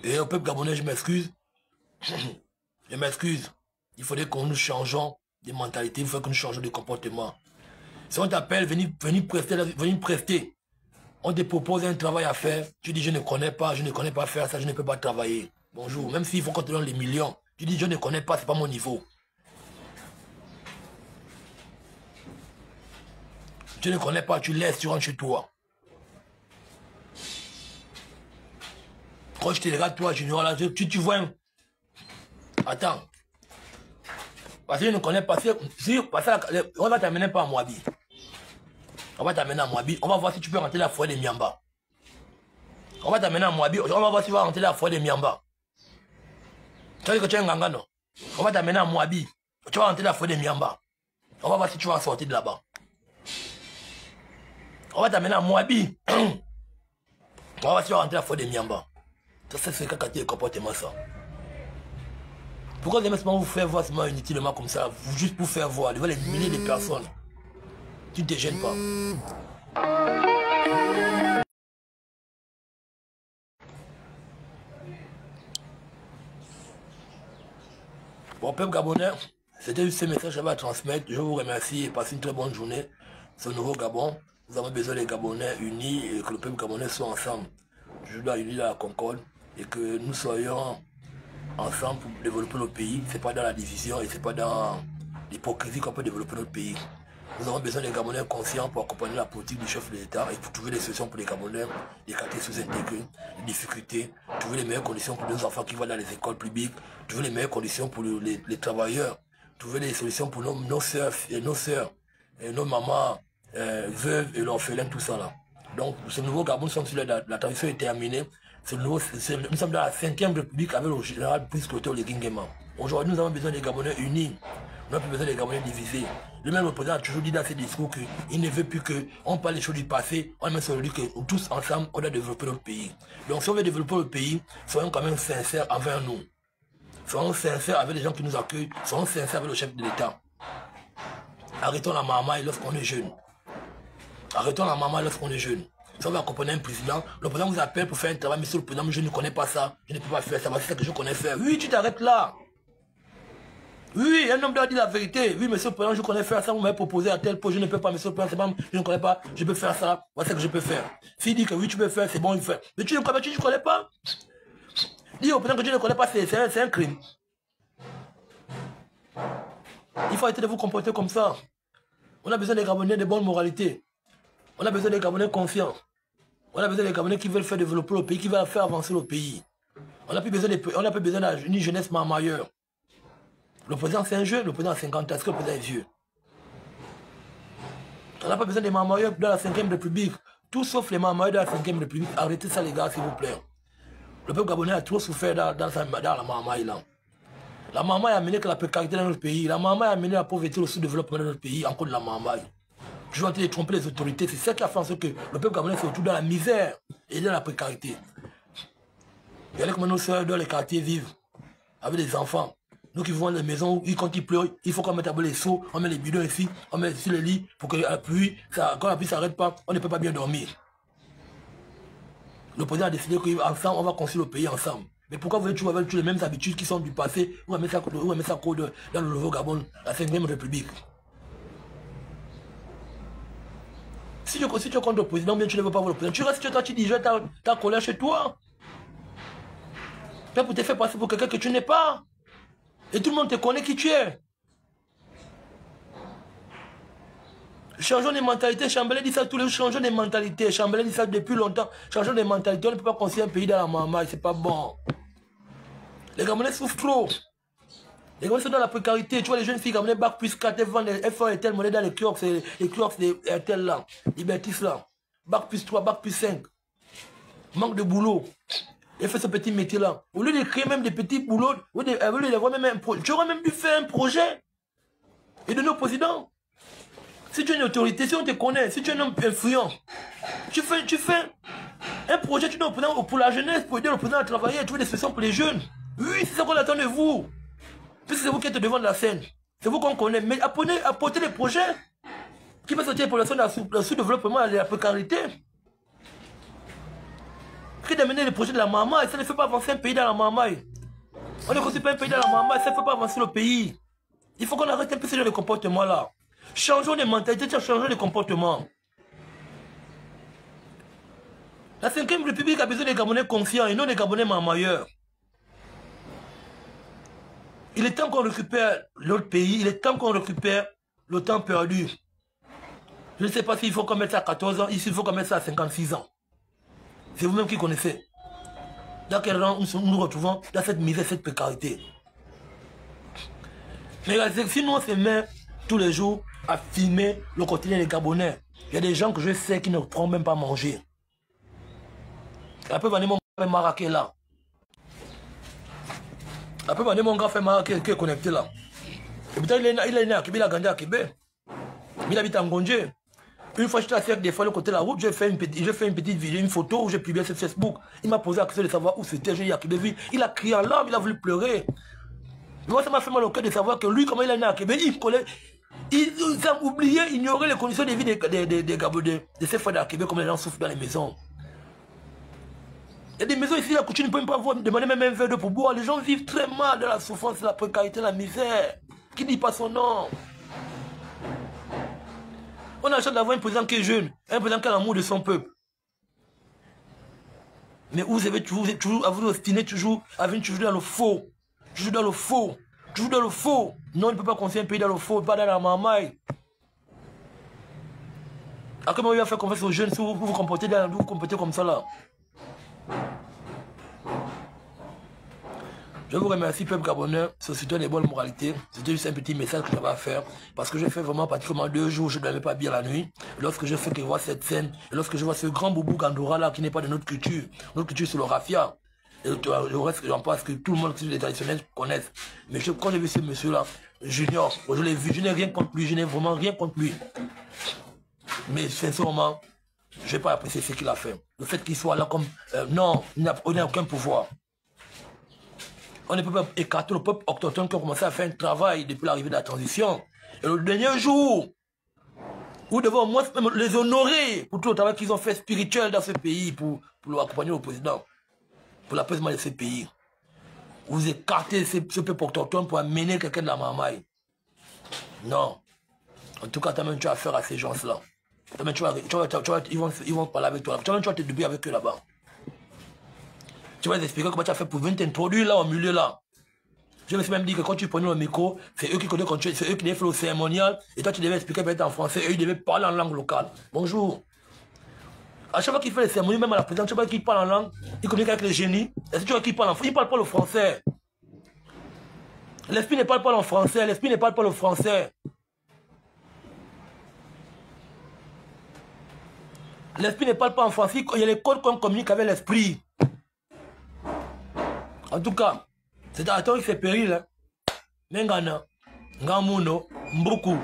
Et au peuple gabonais, je m'excuse. Je m'excuse. Il faudrait que nous changeons de mentalité, il faut que nous changeons de comportement. Si on t'appelle, venir prester. On te propose un travail à faire. Tu dis, je ne connais pas faire ça, je ne peux pas travailler. Bonjour. Même s'il faut qu'on te donne les millions. Tu dis, je ne connais pas, c'est pas mon niveau. Tu ne connais pas, tu laisses, tu rentres chez toi. Quand je te regarde, toi, Junior, là, tu vois un... Attends. Parce que je ne connais pas. On va t'amener pas à Moabi. On va t'amener à Moabi. On va voir si tu peux rentrer la forêt de Miamba. On va t'amener à Moabi. On va voir si tu vas rentrer la forêt de Miamba. Tu vois que tu es un ganga, non? On va t'amener à Moabi. Tu vas rentrer la forêt de Miamba. On va voir si tu vas sortir de là-bas. On va t'amener à Moabi. On va voir si tu vas rentrer la forêt de Miamba. Ça, c'est le comportement, ça. Pourquoi vous aimez seulement vous faire voir seulement inutilement comme ça, juste pour faire voir, devant les milliers de personnes? Tu ne te gênes pas. Bon, peuple gabonais, c'était juste ce message que j'avais à transmettre. Je vous remercie et passez une très bonne journée. C'est au nouveau Gabon. Nous avons besoin des Gabonais unis et que le peuple gabonais soit ensemble. Je dois unir la concorde et que nous soyons ensemble pour développer notre pays. C'est pas dans la division et c'est pas dans l'hypocrisie qu'on peut développer notre pays. Nous avons besoin des Gabonais conscients pour accompagner la politique du chef de l'État et pour trouver des solutions pour les Gabonais, les quartiers sous-intégrés, les difficultés, trouver les meilleures conditions pour nos enfants qui vont dans les écoles publiques, trouver les meilleures conditions pour les travailleurs, trouver des solutions pour nos soeurs et nos mamans veuves et l'orphelin, tout ça là. Donc, ce nouveau Gabon, nous sommes sur la transition est terminée. Nous sommes dans la 5e République avec le général Brice Clotaire Oligui. Aujourd'hui, nous avons besoin des Gabonais unis. Nous n'avons plus besoin des Gabonais divisés. Lui-même, le président a toujours dit dans ses discours qu'il ne veut plus qu'on parle des choses du passé. On met sur le dit que tous ensemble, on doit développer notre pays. Donc, si on veut développer le pays, soyons quand même sincères envers nous. Soyons sincères avec les gens qui nous accueillent. Soyons sincères avec le chef de l'État. Arrêtons la marmaille lorsqu'on est jeune. Arrêtons la marmaille lorsqu'on est jeune. Si on veut accompagner un président, le président vous appelle pour faire un travail, monsieur le président, mais je ne connais pas ça, je ne peux pas faire ça, c'est ça que je connais faire. Oui, tu t'arrêtes là. Oui, un homme doit dire la vérité. Oui, monsieur le président, je connais faire ça, vous m'avez proposé à tel point, je ne peux pas, monsieur le président, je ne connais pas, je peux faire ça, voilà ce que je peux faire. S'il dit que oui, tu peux faire, c'est bon, il fait. Mais tu ne connais pas. Dis au président que tu ne connais pas, c'est un crime. Il faut arrêter de vous comporter comme ça. On a besoin des Gabonais de bonne moralité. On a besoin des Gabonais confiants. On a besoin des Gabonais qui veulent faire développer le pays, qui veulent faire avancer le pays. On n'a plus besoin d'une jeunesse marmailleur. Le président c'est un jeune, le président a 50 ans, est-ce que le président est vieux? On n'a pas besoin des marmailleurs dans la 5e République. Tout sauf les marmailleurs dans la 5e République. Arrêtez ça les gars, s'il vous plaît. Le peuple gabonais a trop souffert dans la marmaille là. La marmaille a amené que la précarité dans notre pays. La marmaille a amené la pauvreté, le sous-développement dans notre pays, encore de la marmaille. Je vais en train de tromper les autorités. C'est ça qui a fait en sorte que le peuple gabonais se retrouve dans la misère et dans la précarité. Regardez comment nos soeurs dans les quartiers vivent avec des enfants. Nous qui vivons dans les maisons, quand ils pleurent, il faut qu'on mette à bout les seaux, on met les bidons ici, on met sur le lit pour que la pluie, quand la pluie ne s'arrête pas, on ne peut pas bien dormir. Le président a décidé qu'ensemble, on va construire le pays ensemble. Mais pourquoi vous voulez toujours avec les mêmes habitudes qui sont du passé, on va mettre ça dans le nouveau Gabon, la 5e République? Si tu es contre le président, bien tu ne veux pas voir le président. Tu restes chez toi, tu dis, ta colère chez toi. Tu pour te faire passer pour quelqu'un que tu n'es pas. Et tout le monde te connaît qui tu es. Changeons les mentalités. Chamberlain dit ça tous les jours. Changeons les mentalités. Chamberlain dit ça depuis longtemps. Changeons les mentalités. On ne peut pas construire un pays dans la marmaille. C'est pas bon. Les Gabonais souffrent trop. Les Gabonais sont dans la précarité. Tu vois les jeunes filles Gabonais bac plus 4, elles font telle monnaie dans les kiosques. Les kiosques des RTL là. Libertis là. Bac plus 3, bac plus 5. Manque de boulot. et fait ce petit métier-là. Au lieu de créer même des petits boulots, au lieu d'avoir même un projet, tu aurais même dû faire un projet et donner au président. Si tu es une autorité, si on te connaît, si tu es un homme influent, tu fais un projet, tu donnes au président pour la jeunesse, pour aider le président à travailler, à trouver des solutions pour les jeunes. Oui, c'est ça qu'on attend de vous. Puisque c'est vous qui êtes devant de la scène. C'est vous qu'on connaît. Mais apportez des projets qui vont sortir les populations dans le sous-développement et la précarité. Que d'amener les projets de la marmaille, ça ne fait pas avancer un pays dans la marmaille. On ne construit pas un pays dans la marmaille, ça ne fait pas avancer le pays. Il faut qu'on arrête un peu ce genre de comportement-là. Changeons de mentalité, changeons de comportement. La 5e République a besoin des Gabonais conscients et non des Gabonais marmailleurs. Il est temps qu'on récupère l'autre pays, il est temps qu'on récupère le temps perdu. Je ne sais pas s'il faut qu'on mette ça à 14 ans, ici il faut qu'on mette ça à 56 ans. C'est vous-même qui connaissez. Dans quel rang nous nous retrouvons dans cette misère, cette précarité. Mais si nous on se met tous les jours à filmer le quotidien des Gabonais, il y a des gens que je sais qui ne prennent même pas manger. Après, mon gars fait Maraké là. Après, mon gars fait Maraké qui est connecté là. Et putain, il est né à Kébé, il a grandi à Kébé. Il habite en Gondje. Une fois, je suis assis avec des fois le côté de la route, j'ai fait une petite vidéo, une photo où j'ai publié sur Facebook. Il m'a posé la question de savoir où c'était. J'ai dit à Kébé, il a crié en larmes, il a voulu pleurer. Moi, ça m'a fait mal au cœur de savoir que lui, comment il est né à Kébé, il a oublié, ignoré les conditions de vie des Gabonais, de ces frères d'Akébé, comme les gens souffrent dans les maisons. Il y a des maisons ici, la couture ne peut même pas demander même un verre d'eau pour boire. Les gens vivent très mal dans la souffrance, la précarité, la misère. Qui ne dit pas son nom? On a la chance d'avoir un président qui est jeune, un président qui a l'amour de son peuple. Mais vous avez toujours à vous obstiner, toujours à venir toujours dans le faux. Toujours dans le faux. Toujours dans le faux. Non, il ne peut pas construire un pays dans le faux, pas dans la marmaille. À comment il va faire confiance aux jeunes si vous vous comportez comme ça là? Je vous remercie, peuple gabonais, société des bonnes moralités. C'était juste un petit message que j'avais à faire. Parce que j'ai fait vraiment pratiquement 2 jours, je ne dormais pas bien la nuit. Et lorsque je fais que je vois cette scène, et lorsque je vois ce grand boubou Gandoura là, qui n'est pas de notre culture c'est le raffia. Et le reste, j'en pense que tout le monde, les traditionnels, connaissent. Mais quand j'ai vu ce monsieur-là, Junior, je l'ai vu, je n'ai rien contre lui, je n'ai vraiment rien contre lui. Mais sincèrement, je n'ai pas apprécié ce qu'il a fait. Le fait qu'il soit là comme... non, il n'a aucun pouvoir. On ne peut pas écarter le peuple autochtone qui a commencé à faire un travail depuis l'arrivée de la transition. Et le dernier jour, vous devez au moins les honorer pour tout le travail qu'ils ont fait spirituel dans ce pays, pour accompagner le président, pour l'apaisement de ce pays. Vous écartez ce peuple autochtone pour amener quelqu'un de la marmaille. Non. En tout cas, tu as affaire à ces gens-là. Ils vont parler avec toi. Tu vas te débrouiller avec eux là-bas. Tu vas expliquer comment tu as fait pour venir t'introduire là au milieu là. Je me suis même dit que quand tu prenais le micro, c'est eux qui connaissent, c'est eux qui devaient faire le cérémonial, et toi tu devais expliquer peut-être en français, et eux ils devaient parler en langue locale. Bonjour. À chaque fois qu'il fait les cérémonies, même à la présidence, tu vois qu'il parle en langue, il communique avec les génies. Est-ce que tu vois qu'il parle en français? Il ne parle pas le français. L'esprit ne parle pas le français, l'esprit ne parle pas le français. L'esprit ne parle pas en français, il y a les codes qu'on communique avec l'esprit. En tout cas, c'est à toi que c'est péril. Hein. Mengana, Ngamuno, Mboukou,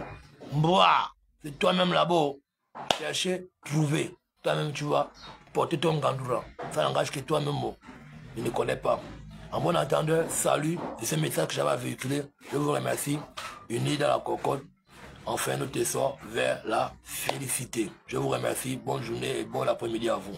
Mboua, c'est toi-même là-bas. Chercher, trouver. Toi-même, tu vas porter ton gandoura. Ça n'engage que toi-même. Je ne connais pas. En bon entendeur, salut. C'est ce message que j'avais à véhiculer. Je vous remercie. Unis dans la cocotte. Enfin, notre essor vers la félicité. Je vous remercie. Bonne journée et bon après-midi à vous.